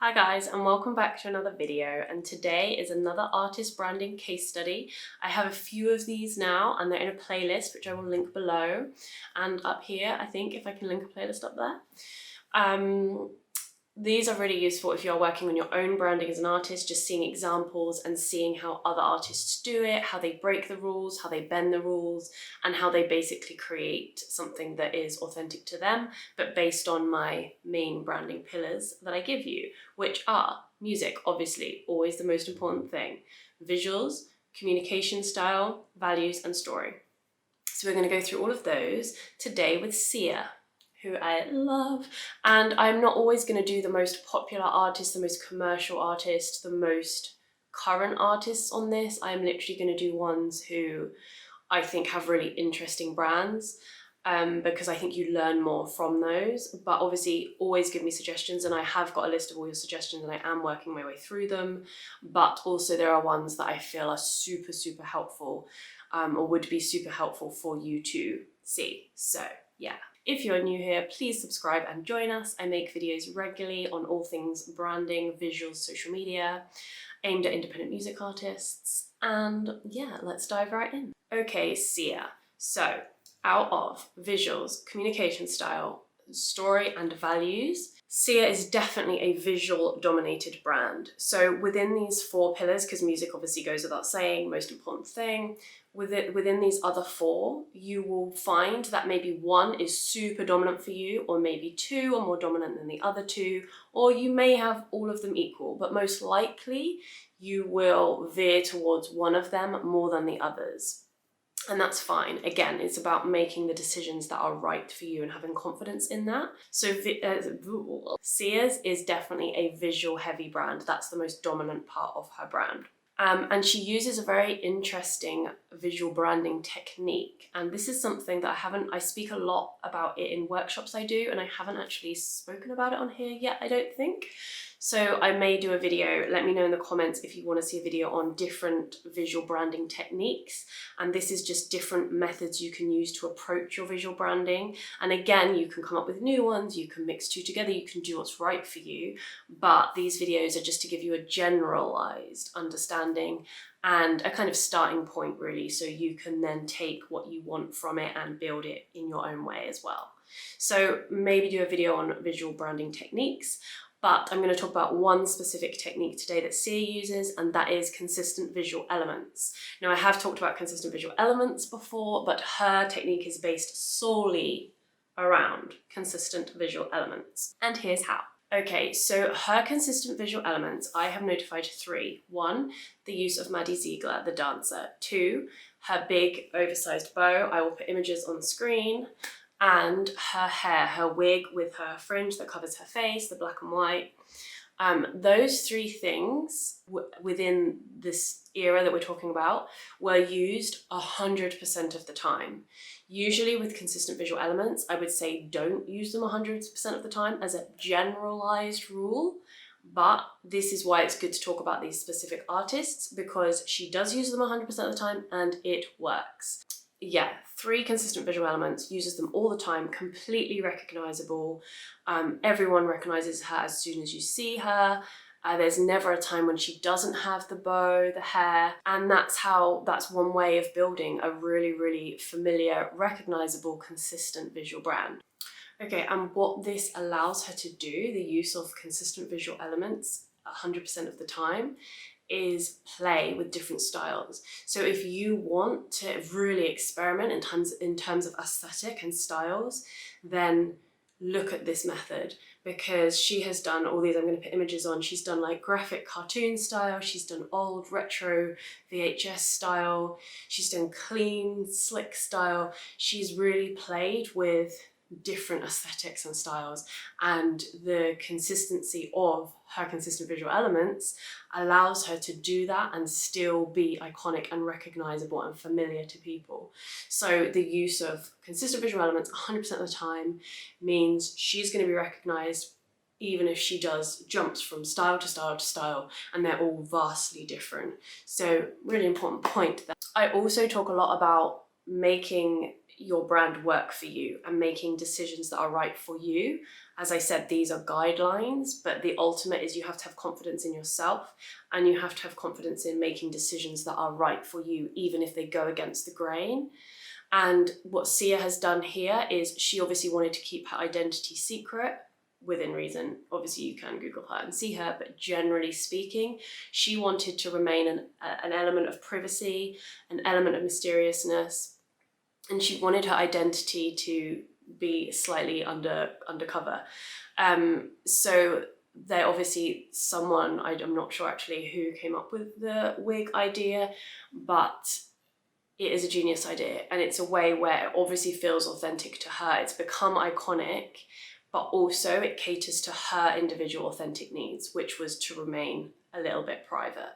Hi guys, and welcome back to another video, and today is another artist branding case study. I have a few of these now and they're in a playlist which I will link below and up here, I think, if I can link a playlist up there. These are really useful if you're working on your own branding as an artist, just seeing examples and seeing how other artists do it, how they break the rules, how they bend the rules, and how they basically create something that is authentic to them, but based on my main branding pillars that I give you, which are music, obviously, always the most important thing, visuals, communication style, values, and story. So we're going to go through all of those today with Sia, who I love. And I'm not always going to do the most popular artist, the most commercial artist, the most current artists on this. I'm literally going to do ones who I think have really interesting brands, because I think you learn more from those. But obviously always give me suggestions, and I have got a list of all your suggestions and I am working my way through them. But also there are ones that I feel are super helpful, or would be super helpful for you to see. So yeah. If you're new here, please subscribe and join us. I make videos regularly on all things branding, visuals, social media, aimed at independent music artists. And yeah, let's dive right in. Okay, Sia. So out of visuals, communication style, story, and values, Sia is definitely a visual dominated brand. So within these four pillars, because music obviously goes without saying, most important thing, within these other four, you will find that maybe one is super dominant for you, or maybe two are more dominant than the other two, or you may have all of them equal, but most likely you will veer towards one of them more than the others. And that's fine. Again, it's about making the decisions that are right for you and having confidence in that. So Sia's is definitely a visual heavy brand. That's the most dominant part of her brand. And she uses a very interesting visual branding technique. And this is something that I speak a lot about it in workshops I do, and I haven't actually spoken about it on here yet, I don't think. So I may do a video. Let me know in the comments if you want to see a video on different visual branding techniques. And this is just different methods you can use to approach your visual branding. And again, you can come up with new ones, you can mix two together, you can do what's right for you. But these videos are just to give you a generalized understanding and a kind of starting point, really, so you can then take what you want from it and build it in your own way as well. So maybe do a video on visual branding techniques. But I'm going to talk about one specific technique today that Sia uses, and that is consistent visual elements. Now, I have talked about consistent visual elements before, but her technique is based solely around consistent visual elements. And here's how. Okay, so her consistent visual elements, I have notified three. One, the use of Maddie Ziegler, the dancer. Two, her big oversized bow. I will put images on the screen. And her hair, her wig with her fringe that covers her face, the black and white. Those three things within this era that we're talking about were used 100% of the time. Usually with consistent visual elements, I would say don't use them 100% of the time as a generalized rule. But this is why it's good to talk about these specific artists, because she does use them 100% of the time and it works. Yeah, three consistent visual elements, uses them all the time, completely recognizable. Everyone recognizes her as soon as you see her. There's never a time when she doesn't have the bow, the hair, and that's one way of building a really familiar, recognizable, consistent visual brand. Okay, and what this allows her to do, the use of consistent visual elements 100% of the time, is play with different styles. So if you want to really experiment in terms of aesthetic and styles, then look at this method, because she has done all these. I'm going to put images on. She's done like graphic cartoon style, she's done old retro VHS style, she's done clean slick style. She's really played with different aesthetics and styles, and the consistency of her consistent visual elements allows her to do that and still be iconic and recognizable and familiar to people. So the use of consistent visual elements 100% of the time means she's going to be recognized even if she does jumps from style to style to style, and they're all vastly different. So really important point. That I also talk a lot about making your brand work for you and making decisions that are right for you. As I said, these are guidelines, but the ultimate is you have to have confidence in yourself, and you have to have confidence in making decisions that are right for you, even if they go against the grain. And what Sia has done here is she obviously wanted to keep her identity secret within reason. Obviously you can Google her and see her, but generally speaking, she wanted to remain an element of privacy, an element of mysteriousness, and she wanted her identity to be slightly undercover. So they obviously, someone, I'm not sure actually who came up with the wig idea, but it is a genius idea, and it's a way where it obviously feels authentic to her. It's become iconic, but also it caters to her individual authentic needs, which was to remain a little bit private.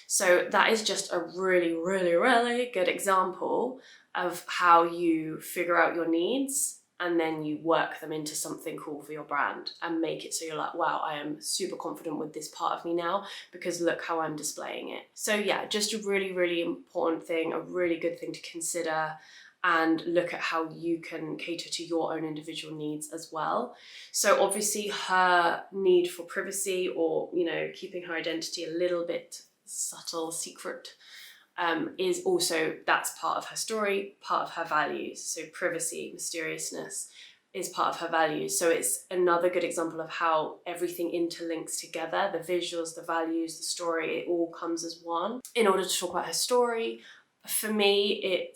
So that is just a really, really, really good example of how you figure out your needs and then you work them into something cool for your brand and make it so you're like, wow, I am super confident with this part of me now because look how I'm displaying it. So yeah, just a really, really important thing, a really good thing to consider, and look at how you can cater to your own individual needs as well. So obviously her need for privacy, or, you know, keeping her identity a little bit subtle, secret, is also, that's part of her story, part of her values. So privacy, mysteriousness is part of her values. So it's another good example of how everything interlinks together, the visuals, the values, the story, it all comes as one. In order to talk about her story, for me,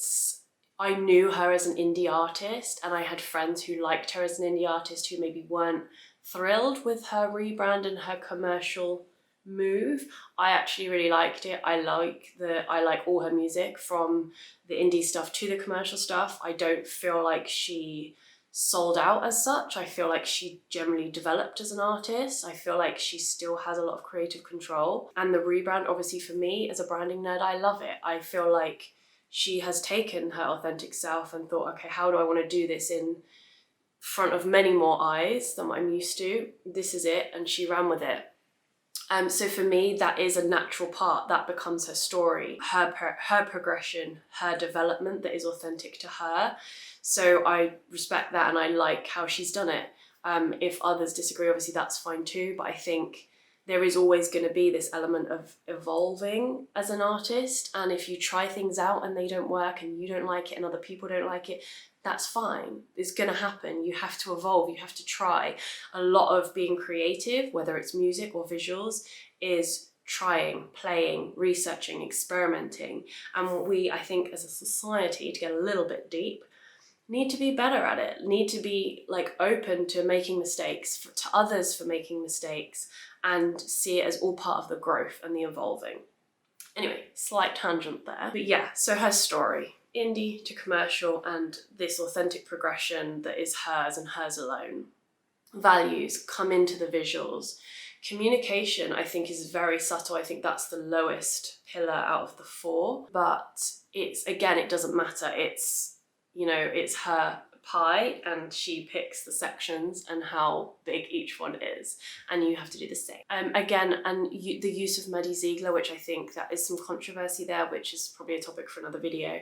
I knew her as an indie artist, and I had friends who liked her as an indie artist who maybe weren't thrilled with her rebrand and her commercial move. I actually really liked it. I like all her music, from the indie stuff to the commercial stuff. I don't feel like she sold out as such. I feel like she generally developed as an artist. I feel like she still has a lot of creative control. And the rebrand, obviously for me as a branding nerd, I love it. I feel like she has taken her authentic self and thought, okay, how do I want to do this in front of many more eyes than what I'm used to? This is it. And she ran with it. So for me, that is a natural part. That becomes her story, her progression, her development that is authentic to her. So I respect that, and I like how she's done it. If others disagree, obviously that's fine too, but I think there is always going to be this element of evolving as an artist, and if you try things out and they don't work and you don't like it and other people don't like it, that's fine. It's going to happen. You have to evolve. You have to try. A lot of being creative, whether it's music or visuals, is trying, playing, researching, experimenting. And we, I think, as a society, to get a little bit deep, need to be better at it, need to be like open to making mistakes, to others for making mistakes, and see it as all part of the growth and the evolving. Anyway, slight tangent there. But yeah, so her story, indie to commercial, and this authentic progression that is hers and hers alone. Values come into the visuals. Communication, I think, is very subtle. I think that's the lowest pillar out of the four, but it's, again, it doesn't matter. It's, you know, it's her pie and she picks the sections and how big each one is, and you have to do the same. Again, and the use of Maddie Ziegler, which I think that is some controversy there, which is probably a topic for another video,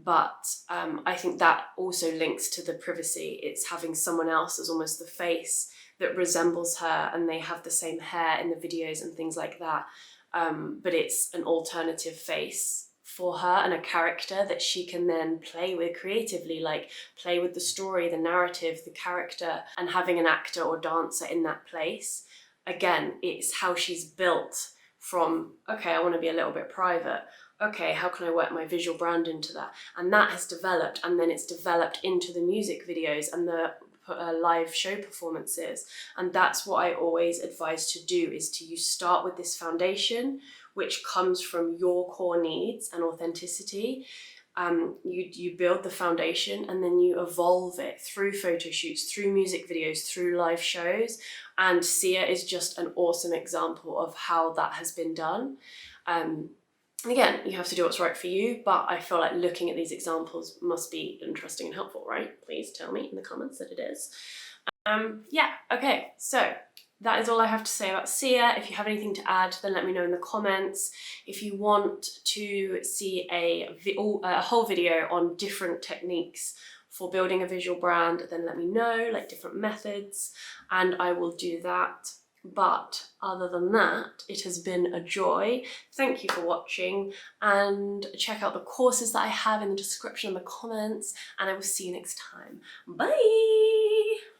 but I think that also links to the privacy. It's having someone else as almost the face that resembles her, and they have the same hair in the videos and things like that, but it's an alternative face for her and a character that she can then play with creatively, like play with the story, the narrative, the character, and having an actor or dancer in that place. Again, it's how she's built from, okay, I want to be a little bit private. Okay, how can I work my visual brand into that? And that has developed, and then it's developed into the music videos and the live show performances. And that's what I always advise to do, is to you start with this foundation, which comes from your core needs and authenticity. You build the foundation and then you evolve it through photo shoots, through music videos, through live shows. And Sia is just an awesome example of how that has been done. Again, you have to do what's right for you, but I feel like looking at these examples must be interesting and helpful, right? Please tell me in the comments that it is. Yeah, okay, so that is all I have to say about Sia. If you have anything to add, then let me know in the comments. If you want to see a whole video on different techniques for building a visual brand, then let me know, like different methods, and I will do that. But other than that, it has been a joy. Thank you for watching, and check out the courses that I have in the description and the comments, and I will see you next time. Bye!